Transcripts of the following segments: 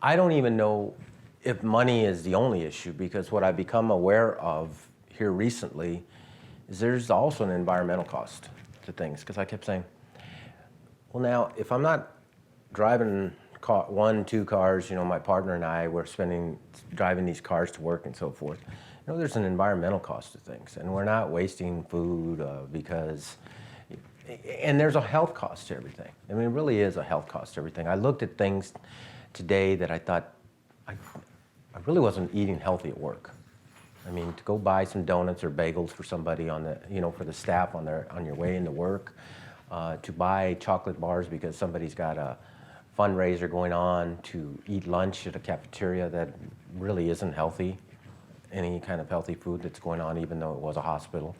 I don't even know if money is the only issue, because what I've become aware of here recently is there's also an environmental cost to things. Because I kept saying, well, now if I'm not driving one, two cars, my partner and I were driving these cars to work and so forth. There's an environmental cost to things, and we're not wasting food and there's a health cost to everything. I mean, it really is a health cost to everything. I looked at things today that I thought I really wasn't eating healthy at work. I mean, to go buy some donuts or bagels for somebody for the staff on your way into work, to buy chocolate bars because somebody's got a fundraiser going on, to eat lunch at a cafeteria that really isn't healthy, any kind of healthy food that's going on, even though it was a hospital.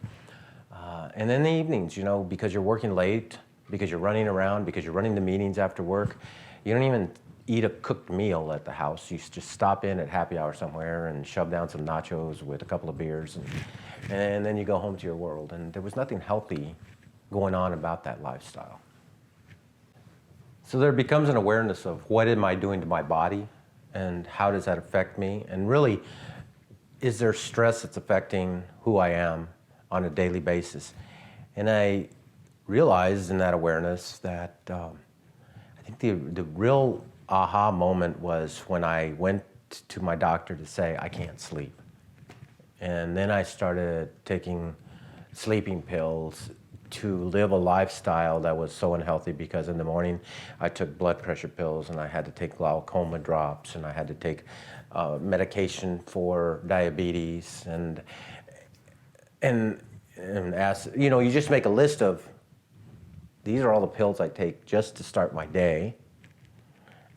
And then the evenings, because you're working late, because you're running around, because you're running the meetings after work, you don't even eat a cooked meal at the house. You just stop in at happy hour somewhere and shove down some nachos with a couple of beers, and then you go home to your world. And there was nothing healthy going on about that lifestyle. So there becomes an awareness of what am I doing to my body, and how does that affect me? And really, is there stress that's affecting who I am on a daily basis? And I realized in that awareness that I think the real aha moment was when I went to my doctor to say, I can't sleep. And then I started taking sleeping pills to live a lifestyle that was so unhealthy, because in the morning I took blood pressure pills, and I had to take glaucoma drops, and I had to take medication for diabetes, and ask, you just make a list of, these are all the pills I take just to start my day.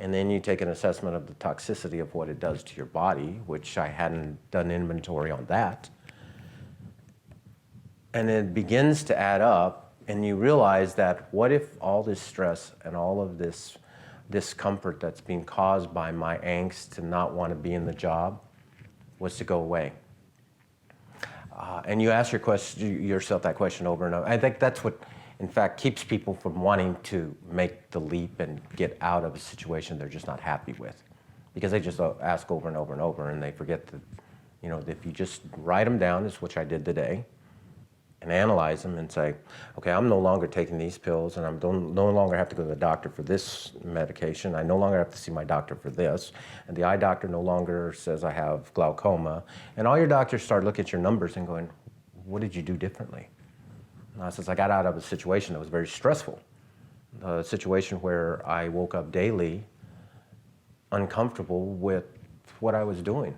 And then you take an assessment of the toxicity of what it does to your body, which I hadn't done inventory on that. And it begins to add up, and you realize that what if all this stress and all of this discomfort that's being caused by my angst to not want to be in the job was to go away? And you ask yourself that question over and over. I think that's what, in fact, keeps people from wanting to make the leap and get out of a situation they're just not happy with. Because they just ask over and over and over, and they forget that, if you just write them down, which I did today, and analyze them and say, okay, I'm no longer taking these pills, and I no longer have to go to the doctor for this medication. I no longer have to see my doctor for this. And the eye doctor no longer says I have glaucoma. And all your doctors start looking at your numbers and going, what did you do differently? And since I got out of a situation that was very stressful, a situation where I woke up daily uncomfortable with what I was doing.